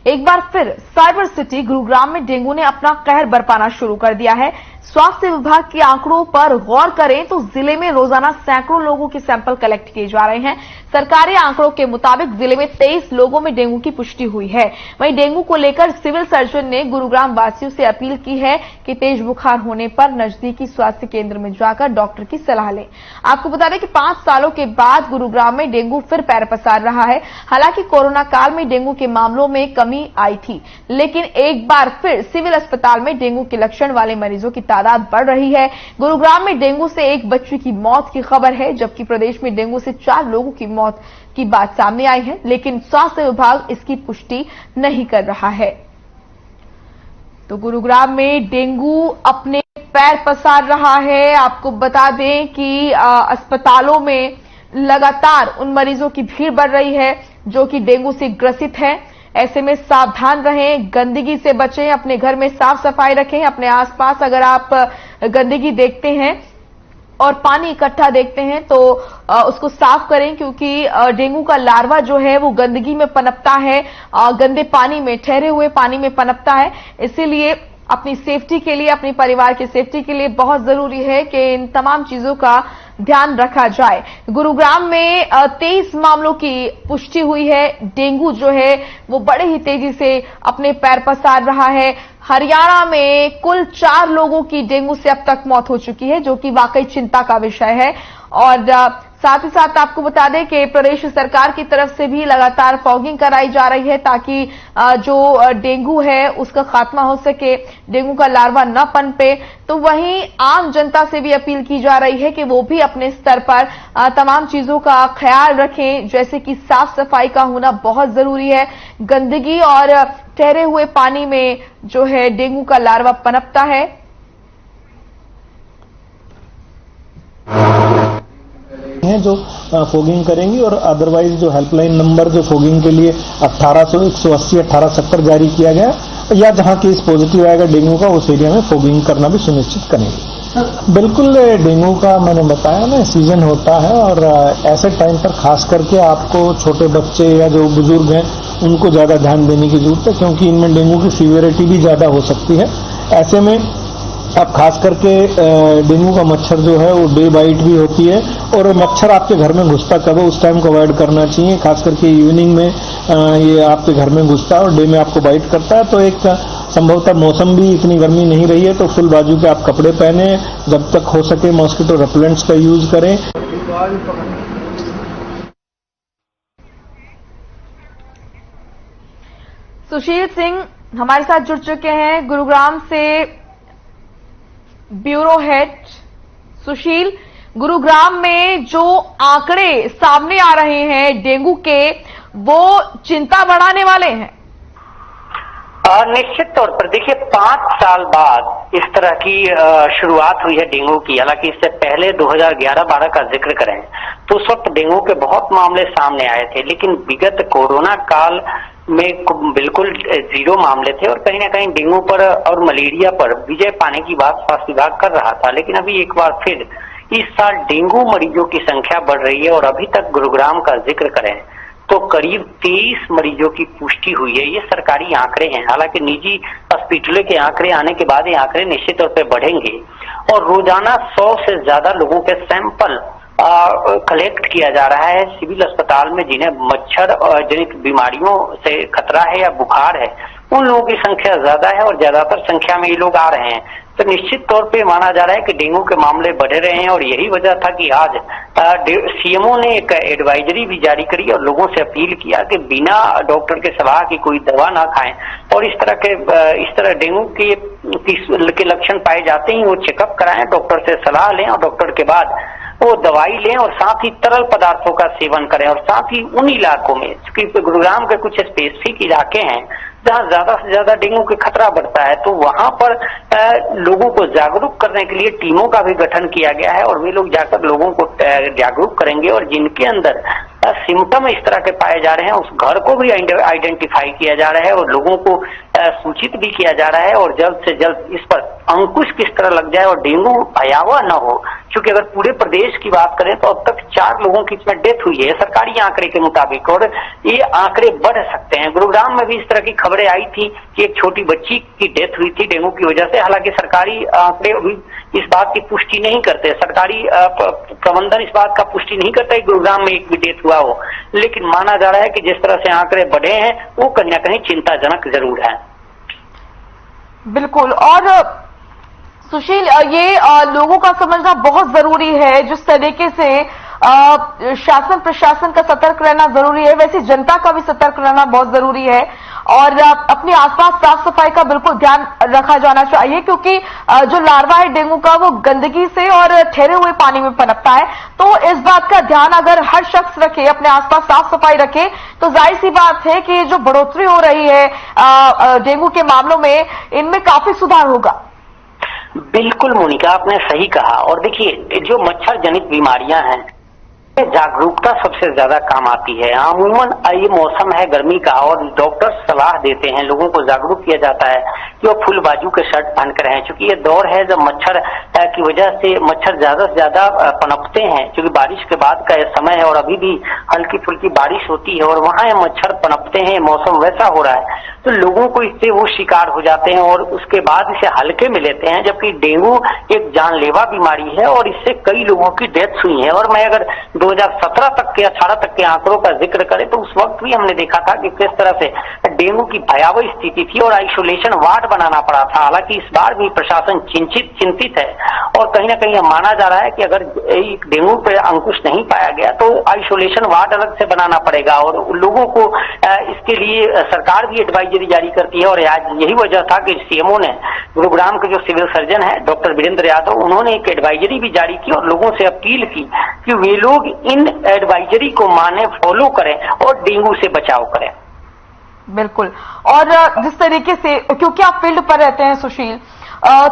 एक बार फिर cyber city Gurugram में डेंगू ने अपना कहर बरपाना शुरू कर दिया है। स्वास्थ्य विभाग के आंकड़ों पर गौर करें तो जिले में रोजाना सैकड़ों लोगों के सैंपल कलेक्ट किए जा रहे हैं। सरकारी आंकड़ों के मुताबिक जिले में 23 लोगों में डेंगू की पुष्टि हुई है। वहीं डेंगू को लेकर सिविल सर्जन ने गुरुग्राम वासियों से अपील की है कि तेज बुखार होने पर नजदीकी स्वास्थ्य केंद्र में जाकर डॉक्टर की सलाह लें। आपको बता दें कि 5 सालों के बाद गुरुग्राम में डेंगू फिर पैर पसार रहा है। हालांकि कोरोना काल में डेंगू के मामलों में कमी आई थी, लेकिन एक बार फिर सिविल अस्पताल में डेंगू के लक्षण वाले मरीजों की तादाद बढ़ रही है। गुरुग्राम में डेंगू से एक बच्चे की मौत की खबर है, जबकि प्रदेश में डेंगू से 4 लोगों की मौत की बात सामने आई है, लेकिन स्वास्थ्य विभाग इसकी पुष्टि नहीं कर रहा है। तो गुरुग्राम में डेंगू अपने पैर पसार रहा है। आपको बता दें कि अस्पतालों में लगातार उन मरीजों की भीड़ बढ़ रही है जो कि डेंगू से ग्रसित हैं। ऐसे में सावधान रहें, गंदगी से बचें, अपने घर में साफ सफाई रखें। अपने आसपास अगर आप गंदगी देखते हैं और पानी इकट्ठा देखते हैं तो उसको साफ करें, क्योंकि डेंगू का लार्वा जो है वो गंदगी में पनपता है, गंदे पानी में, ठहरे हुए पानी में पनपता है। इसीलिए अपनी सेफ्टी के लिए, अपने परिवार की सेफ्टी के लिए बहुत जरूरी है कि इन तमाम चीजों का ध्यान रखा जाए। गुरुग्राम में 23 मामलों की पुष्टि हुई है। डेंगू जो है वो बड़े ही तेजी से अपने पैर पसार रहा है। हरियाणा में कुल 4 लोगों की डेंगू से अब तक मौत हो चुकी है, जो कि वाकई चिंता का विषय है। और साथ ही साथ आपको बता दें कि प्रदेश सरकार की तरफ से भी लगातार फॉगिंग कराई जा रही है ताकि जो डेंगू है उसका खात्मा हो सके, डेंगू का लार्वा न पनपे। तो वहीं आम जनता से भी अपील की जा रही है कि वो भी अपने स्तर पर तमाम चीजों का ख्याल रखें, जैसे कि साफ सफाई का होना बहुत जरूरी है। गंदगी और ठहरे हुए पानी में जो है डेंगू का लार्वा पनपता है। हैं जो फोगिंग करेंगी, और अदरवाइज जो हेल्पलाइन नंबर जो फोगिंग के लिए 1800 180 1870 जारी किया गया, या जहां केस पॉजिटिव आएगा डेंगू का उस एरिया में फोगिंग करना भी सुनिश्चित करेंगे। बिल्कुल, डेंगू का मैंने बताया ना सीजन होता है, और ऐसे टाइम पर खास करके आपको छोटे बच्चे या जो बुजुर्ग हैं उनको ज्यादा ध्यान देने की जरूरत है, क्योंकि इनमें डेंगू की सीवियरिटी भी ज्यादा हो सकती है। ऐसे में अब खास करके डेंगू का मच्छर जो है वो डे बाइट भी होती है, और मच्छर आपके घर में घुसता कब है उस टाइम को अवॉइड करना चाहिए। खास करके इवनिंग में ये आपके घर में घुसता है और डे में आपको बाइट करता है। तो एक संभवतः मौसम भी इतनी गर्मी नहीं रही है, तो फुल बाजू के आप कपड़े पहने, जब तक हो सके मॉस्किटो रेपेलेंट्स का यूज करें। सुशील सिंह हमारे साथ जुड़ चुके हैं गुरुग्राम से, ब्यूरो हेड। सुशील, गुरुग्राम में जो आंकड़े सामने आ रहे हैं डेंगू के, वो चिंता बढ़ाने वाले हैं। निश्चित तौर पर देखिए, 5 साल बाद इस तरह की शुरुआत हुई है डेंगू की। हालांकि इससे पहले 2011-12 का जिक्र करें तो उस वक्त डेंगू के बहुत मामले सामने आए थे, लेकिन विगत कोरोना काल में बिल्कुल 0 मामले थे, और कहीं ना कहीं डेंगू पर और मलेरिया पर विजय पाने की बात स्वास्थ्य विभाग कर रहा था। लेकिन अभी एक बार फिर इस साल डेंगू मरीजों की संख्या बढ़ रही है, और अभी तक गुरुग्राम का जिक्र करें तो करीब 23 मरीजों की पुष्टि हुई है। ये सरकारी आंकड़े हैं। हालांकि निजी हॉस्पिटलों के आंकड़े आने के बाद ये आंकड़े निश्चित तौर पर बढ़ेंगे, और रोजाना 100 से ज्यादा लोगों के सैंपल कलेक्ट किया जा रहा है सिविल अस्पताल में, जिन्हें मच्छर जनित बीमारियों से खतरा है या बुखार है। उन लोगों की संख्या ज्यादा है, और ज्यादातर संख्या में ये लोग आ रहे हैं। तो निश्चित तौर पे माना जा रहा है कि डेंगू के मामले बढ़ रहे हैं, और यही वजह था कि आज सीएमओ ने एक एडवाइजरी भी जारी करी और लोगों से अपील किया कि बिना डॉक्टर के सलाह की कोई दवा ना खाएं, और इस तरह डेंगू के लक्षण पाए जाते ही वो चेकअप कराएं, डॉक्टर से सलाह लें, और डॉक्टर के बाद वो दवाई लें, और साथ ही तरल पदार्थों का सेवन करें। और साथ ही उन इलाकों में, क्योंकि गुरुग्राम के कुछ स्पेसिफिक इलाके हैं जहाँ ज्यादा से ज्यादा डेंगू का खतरा बढ़ता है, तो वहां पर लोगों को जागरूक करने के लिए टीमों का भी गठन किया गया है, और वे लोग जाकर लोगों को जागरूक करेंगे, और जिनके अंदर सिम्टम इस तरह के पाए जा रहे हैं उस घर को भी आइडेंटिफाई किया जा रहा है, और लोगों को सूचित भी किया जा रहा है और जल्द से जल्द इस पर अंकुश किस तरह लग जाए और डेंगू भयावह न हो। क्योंकि अगर पूरे प्रदेश की बात करें तो अब तक 4 लोगों की इसमें डेथ हुई है सरकारी आंकड़े के मुताबिक, और ये आंकड़े बढ़ सकते हैं। गुरुग्राम में भी इस तरह की खबरें आई थी कि एक छोटी बच्ची की डेथ हुई थी डेंगू की वजह से। हालांकि सरकारी आंकड़े अभी इस बात की पुष्टि नहीं करते, सरकारी प्रबंधन इस बात का पुष्टि नहीं करता कि गुरुग्राम में एक भी डेथ हुआ हो, लेकिन माना जा रहा है कि जिस तरह से आंकड़े बढ़े हैं वो कहीं ना कहीं चिंताजनक जरूर है। बिल्कुल। और सुशील, ये लोगों का समझना बहुत जरूरी है, जिस तरीके से शासन प्रशासन का सतर्क रहना जरूरी है, वैसे जनता का भी सतर्क रहना बहुत जरूरी है और अपने आसपास साफ सफाई का बिल्कुल ध्यान रखा जाना चाहिए, क्योंकि जो लार्वा है डेंगू का वो गंदगी से और ठहरे हुए पानी में पनपता है। तो इस बात का ध्यान अगर हर शख्स रखे, अपने आसपास साफ सफाई रखे, तो जाहिर सी बात है कि जो बढ़ोतरी हो रही है डेंगू के मामलों में, इनमें काफी सुधार होगा। बिल्कुल मोनिका, आपने सही कहा। और देखिए, जो मच्छर जनित बीमारियां हैं, जागरूकता सबसे ज्यादा काम आती है। अमूमन ये मौसम है गर्मी का और डॉक्टर सलाह देते हैं, लोगों को जागरूक किया जाता है कि वो फुल बाजू के शर्ट पहनकर रहें, क्योंकि ये दौर है जब मच्छर की वजह से मच्छर ज्यादा से ज्यादा पनपते हैं, क्योंकि बारिश के बाद का ये समय है और अभी भी हल्की फुल्की बारिश होती है और वहां ये मच्छर पनपते हैं, मौसम वैसा हो रहा है तो लोगों को इससे वो शिकार हो जाते हैं और उसके बाद इसे हल्के में लेते हैं। जबकि डेंगू एक जानलेवा बीमारी है और इससे कई लोगों की डेथ हुई है। और मैं अगर 2017 तक के 18 तक के आंकड़ों का जिक्र करें तो उस वक्त भी हमने देखा था कि किस तरह से डेंगू की भयावह स्थिति थी और आइसोलेशन वार्ड बनाना पड़ा था। हालांकि इस बार भी प्रशासन चिंतित है और कहीं ना कहीं माना जा रहा है कि अगर डेंगू पे अंकुश नहीं पाया गया तो आइसोलेशन वार्ड अलग से बनाना पड़ेगा और लोगों को इसके लिए सरकार भी एडवाइजरी जारी करती है। और आज यही वजह था कि सीएमओ ने गुरुग्राम के जो सिविल सर्जन है डॉक्टर वीरेंद्र यादव, उन्होंने एक एडवाइजरी भी जारी की और लोगों से अपील की कि वे लोग इन एडवाइजरी को माने, फॉलो करें और डेंगू से बचाव करें। बिल्कुल। और जिस तरीके से, क्योंकि आप फील्ड पर रहते हैं सुशील,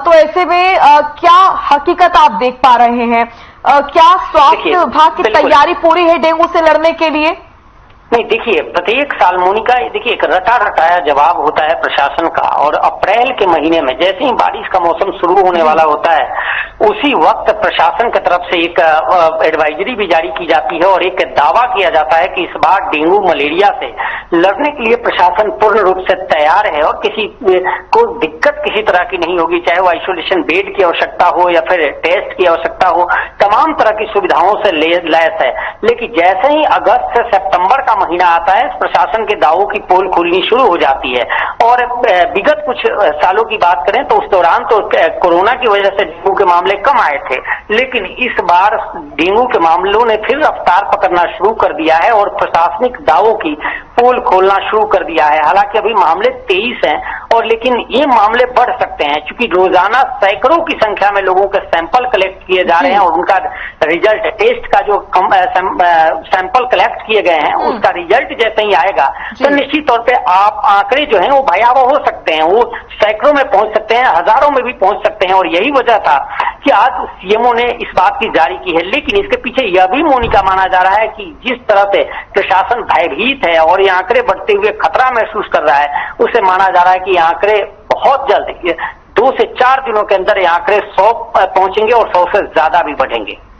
तो ऐसे में क्या हकीकत आप देख पा रहे हैं? क्या स्वास्थ्य विभाग की तैयारी पूरी है डेंगू से लड़ने के लिए? नहीं, देखिए, प्रत्येक साल मोनिका, देखिए, एक रटा रटाया जवाब होता है प्रशासन का और अप्रैल के महीने में जैसे ही बारिश का मौसम शुरू होने वाला होता है उसी वक्त प्रशासन की तरफ से एक एडवाइजरी भी जारी की जाती है और एक दावा किया जाता है कि इस बार डेंगू मलेरिया से लड़ने के लिए प्रशासन पूर्ण रूप से तैयार है और किसी को दिक्कत किसी तरह की नहीं होगी, चाहे वो आइसोलेशन बेड की आवश्यकता हो या फिर टेस्ट की आवश्यकता हो, तमाम तरह की सुविधाओं से लैस है। लेकिन जैसे ही अगस्त से सितंबर का महीना आता है, प्रशासन के दावों की पोल खुलनी शुरू हो जाती है। और विगत कुछ सालों की बात करें तो उस दौरान तो कोरोना की वजह से डेंगू के मामले कम आए थे, लेकिन इस बार डेंगू के मामलों ने फिर रफ्तार पकड़ना शुरू कर दिया है और प्रशासनिक दावों की पोल खोलना शुरू कर दिया है। हालांकि अभी मामले 23 हैं और लेकिन ये मामले बढ़ सकते हैं, क्योंकि रोजाना सैकड़ों की संख्या में लोगों के सैंपल कलेक्ट किए जा रहे हैं और उनका रिजल्ट, टेस्ट का जो सैंपल कलेक्ट किए गए हैं उसका रिजल्ट जैसे ही आएगा तो निश्चित तौर पे आप आंकड़े जो हैं वो भयावह हो सकते हैं, वो सैकड़ों में पहुंच सकते हैं, हजारों में भी पहुंच सकते हैं। और यही वजह था कि आज सीएमओ ने इस बात की जारी की है। लेकिन इसके पीछे यह भी मोनिका माना जा रहा है कि जिस तरह से प्रशासन भयभीत है और ये आंकड़े बढ़ते हुए खतरा महसूस कर रहा है, उसे माना जा रहा है कि ये आंकड़े बहुत जल्द 2 से 4 दिनों के अंदर ये आंकड़े 100 पहुंचेंगे और 100 से ज्यादा भी बढ़ेंगे।